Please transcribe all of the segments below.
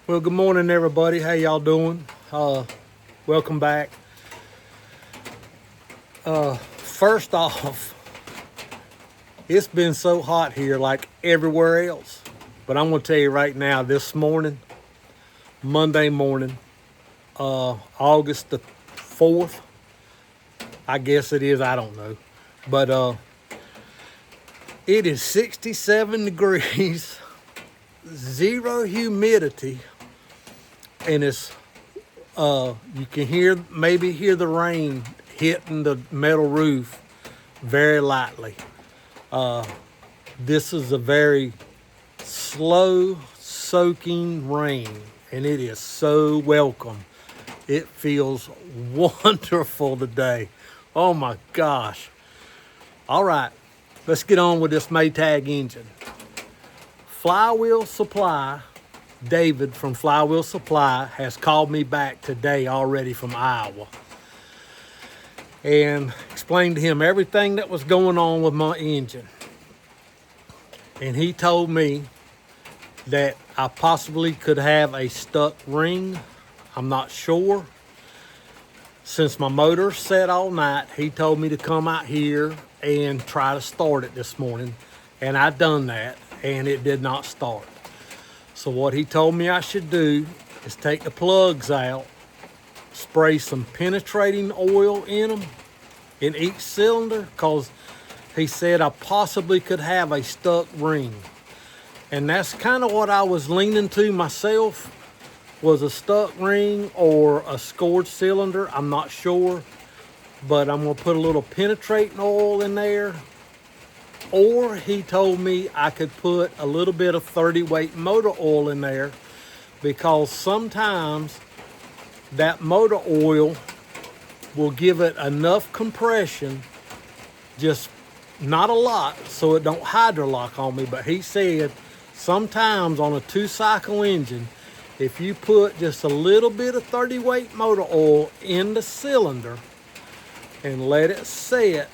Well, good morning, everybody. How y'all doing? Welcome back. First off, it's been so hot here like everywhere else. But I'm going to tell you right now, this morning, Monday morning, August the 4th, I guess it is, I don't know. But it is 67 degrees, zero humidity, and it's you can maybe hear the rain hitting the metal roof very lightly. This is a very slow soaking rain, and it is so welcome. It feels wonderful today. Oh my gosh. All right, let's get on with this Maytag engine. Flywheel Supply, David from Flywheel Supply has called me back today already from Iowa and explained to him everything that was going on with my engine. And he told me that I possibly could have a stuck ring. I'm not sure. Since my motor's set all night, he told me to come out here and try to start it this morning. And I done that, and it did not start. So what he told me I should do is take the plugs out, spray some penetrating oil in them, in each cylinder, because he said I possibly could have a stuck ring. And that's kind of what I was leaning to myself, was a stuck ring or a scored cylinder. I'm not sure, but I'm going to put a little penetrating oil in there. Or he told me I could put a little bit of 30 weight motor oil in there, because sometimes that motor oil will give it enough compression, just not a lot, so it don't hydrolock on me. But he said sometimes on a 2-cycle engine, if you put just a little bit of 30 weight motor oil in the cylinder and let it set,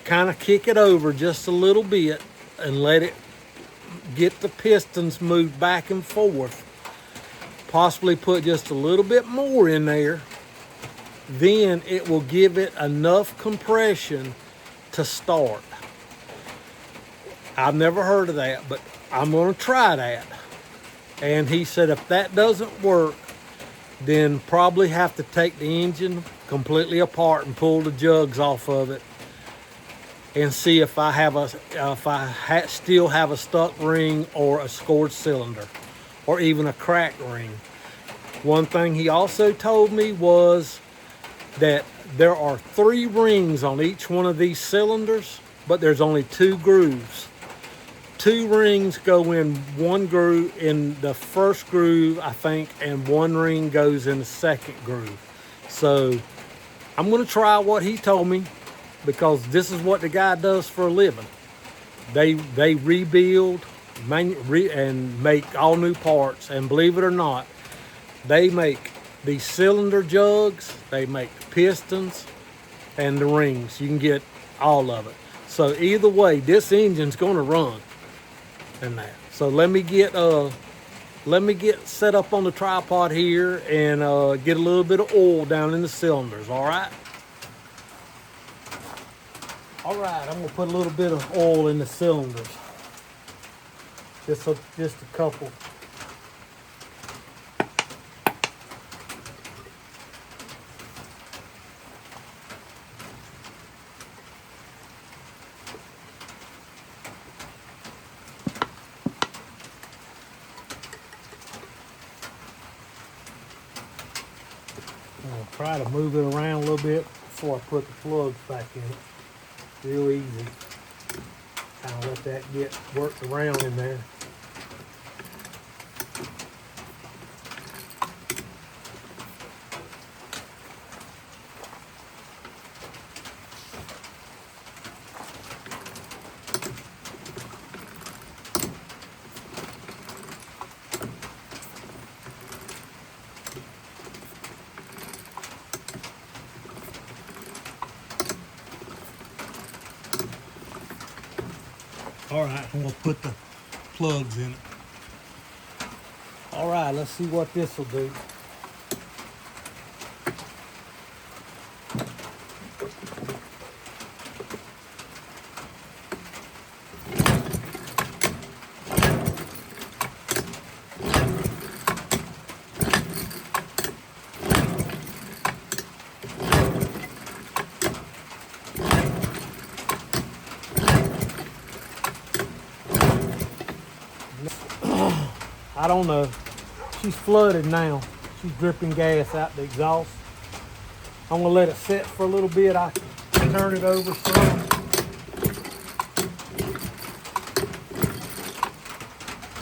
kind of kick it over just a little bit and let it get the pistons moved back and forth, possibly put just a little bit more in there, then it will give it enough compression to start. I've never heard of that, but I'm going to try that. And he said if that doesn't work, then probably have to take the engine completely apart and pull the jugs off of it and see if I still have a stuck ring or a scored cylinder or even a cracked ring. One thing he also told me was that there are 3 rings on each one of these cylinders, but there's only 2 grooves. 2 rings go in one groove, in the first groove, I think, and 1 ring goes in the second groove. So I'm going to try what he told me, because this is what the guy does for a living. They rebuild and make all new parts, and believe it or not, they make these cylinder jugs, they make pistons and the rings. You can get all of it. So either way, this engine's going to run in that. So let me get set up on the tripod here and get a little bit of oil down in the cylinders. All right. All right, I'm gonna put a little bit of oil in the cylinders. Just a couple. I'm gonna try to move it around a little bit before I put the plugs back in it. Real easy. Kind of let that get worked around in there. All right, I'm gonna put the plugs in it. All right, let's see what this will do. I don't know. She's flooded now. She's dripping gas out the exhaust. I'm gonna let it set for a little bit. I can turn it over some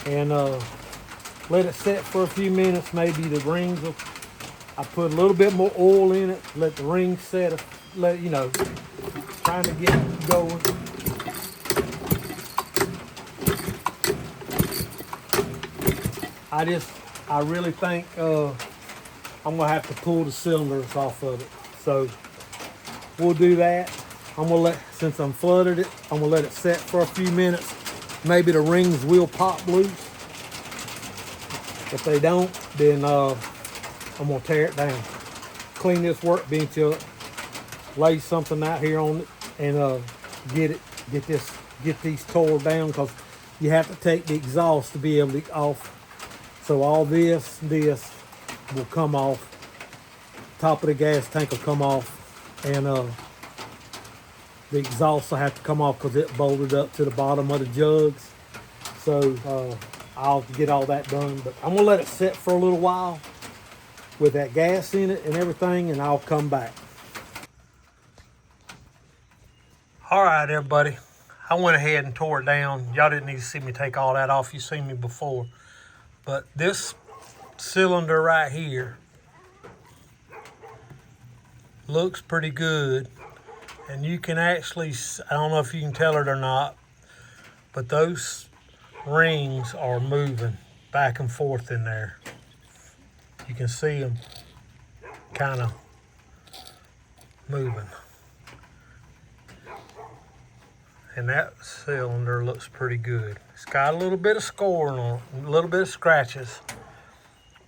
and let it set for a few minutes. Maybe the rings will. I put a little bit more oil in it. Let the rings set. Let you know. Trying to get it going. I really think I'm gonna have to pull the cylinders off of it. So we'll do that. Since I'm flooded it, I'm gonna let it set for a few minutes. Maybe the rings will pop loose. If they don't, then I'm gonna tear it down. Clean this workbench up, lay something out here on it, and get these tore down, because you have to take the exhaust to be able to get off. So all this will come off. Top of the gas tank will come off, and the exhaust will have to come off because it bolted up to the bottom of the jugs. So I'll get all that done, but I'm gonna let it sit for a little while with that gas in it and everything, and I'll come back. All right, everybody. I went ahead and tore it down. Y'all didn't need to see me take all that off. You've seen me before. But this cylinder right here looks pretty good. And you can actually, I don't know if you can tell it or not, but those rings are moving back and forth in there. You can see them kind of moving. And that cylinder looks pretty good. It's got a little bit of scoring on it, a little bit of scratches.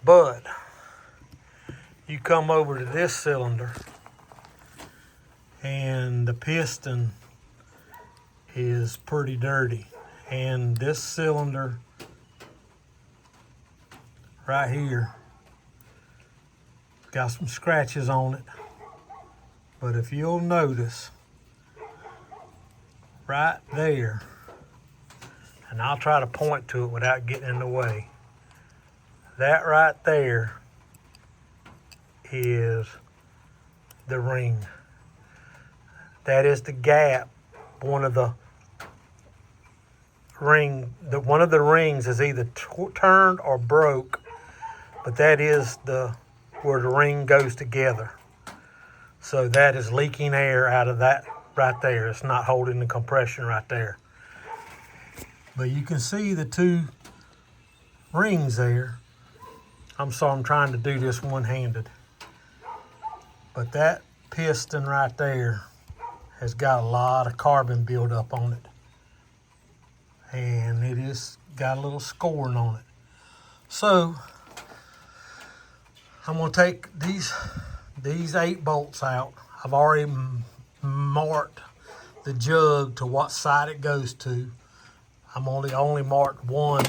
But you come over to this cylinder and the piston is pretty dirty. And this cylinder right here got some scratches on it. But if you'll notice, right there, and I'll try to point to it without getting in the way. That right there is the ring. That is the gap. One of the rings is either turned or broke, but that is where the ring goes together. So that is leaking air out of that right there. It's not holding the compression right there. But you can see the two rings there. I'm sorry, I'm trying to do this one-handed. But that piston right there has got a lot of carbon buildup on it. And it is got a little scoring on it. So I'm gonna take these 8 bolts out. I've already marked the jug to what side it goes to. I'm only marked one,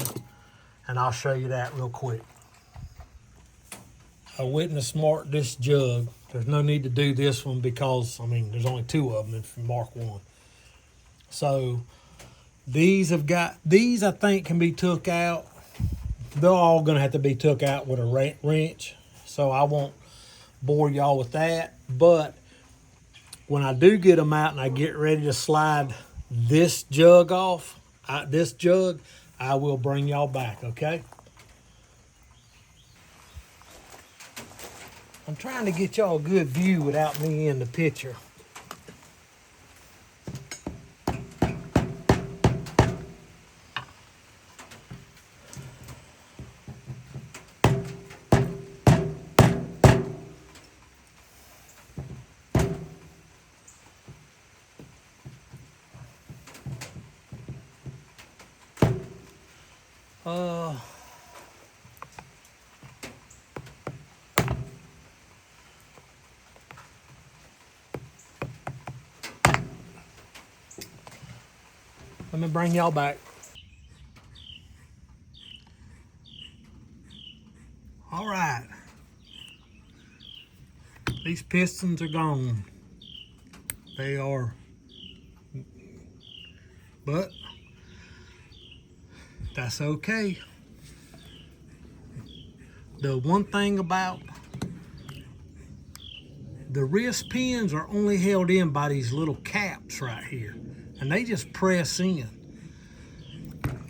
and I'll show you that real quick. I witness marked this jug. There's no need to do this one because, I mean, there's only 2 of them if you mark one. So these I think can be took out. They're all gonna have to be took out with a wrench. So I won't bore y'all with that. But when I do get them out and I get ready to slide this jug off, I will bring y'all back, okay? I'm trying to get y'all a good view without me in the picture. Let me bring y'all back. All right. These pistons are gone. They are, but that's okay. The one thing about the wrist pins are only held in by these little caps right here, and they just press in.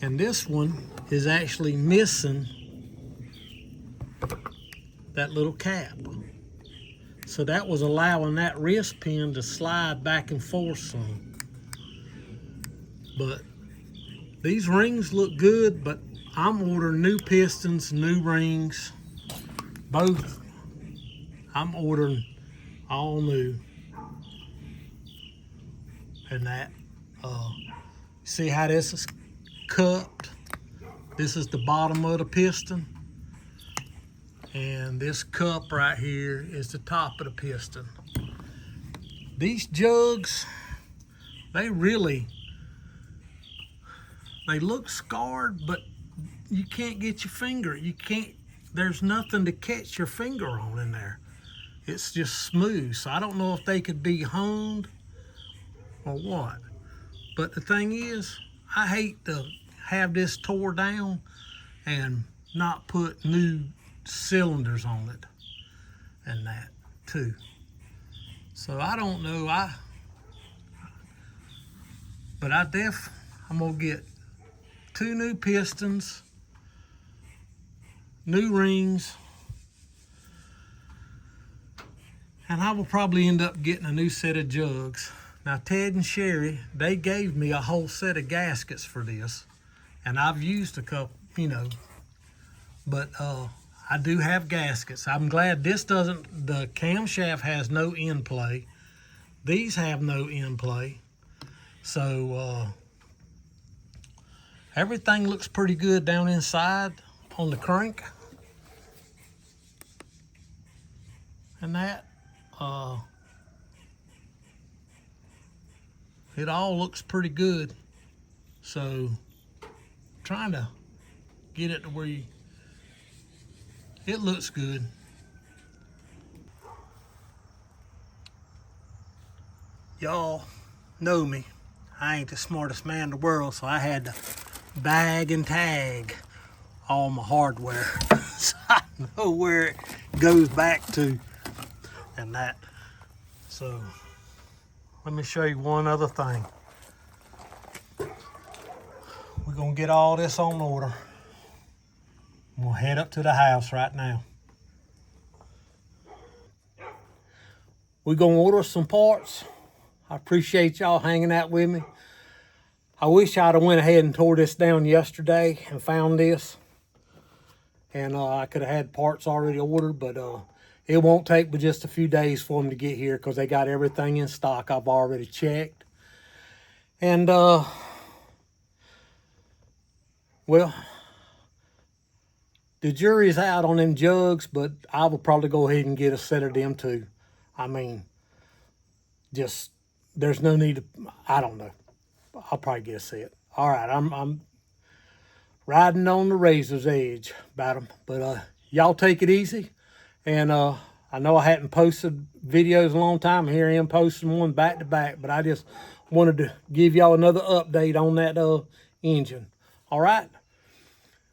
And this one is actually missing that little cap. So that was allowing that wrist pin to slide back and forth some. But these rings look good, but I'm ordering new pistons, new rings, both. I'm ordering all new. And that, see how this is cupped? This is the bottom of the piston. And this cup right here is the top of the piston. These jugs, they look scarred, but you can't get your finger. There's nothing to catch your finger on in there. It's just smooth. So I don't know if they could be honed or what. But the thing is, I hate to have this tore down and not put new cylinders on it and that too. So I don't know. I'm gonna get 2 new pistons, new rings, and I will probably end up getting a new set of jugs. Now Ted and Sherry, they gave me a whole set of gaskets for this, and I've used a couple, but I do have gaskets. I'm glad this doesn't, the camshaft has no end play. These have no end play. So everything looks pretty good down inside on the crank. And that, it all looks pretty good. So trying to get it to where it looks good. Y'all know me. I ain't the smartest man in the world, so I had to bag and tag all my hardware so I know where it goes back to and that. So let me show you one other thing. We're gonna get all this on order. I'm gonna head up to the house right now. We're gonna order some parts. I appreciate y'all hanging out with me. I wish I'd have went ahead and tore this down yesterday and found this. And I could have had parts already ordered, but it won't take but just a few days for them to get here because they got everything in stock. I've already checked. And, well, the jury's out on them jugs, but I will probably go ahead and get a set of them too. I mean, just, there's no need to, I don't know. I'll probably get a set. All right, I'm riding on the razor's edge about them. But y'all take it easy. And I know I hadn't posted videos in a long time. Here I am posting one back to back. But I just wanted to give y'all another update on that engine. All right?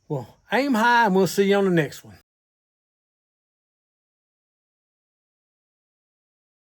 Well, aim high and we'll see you on the next one.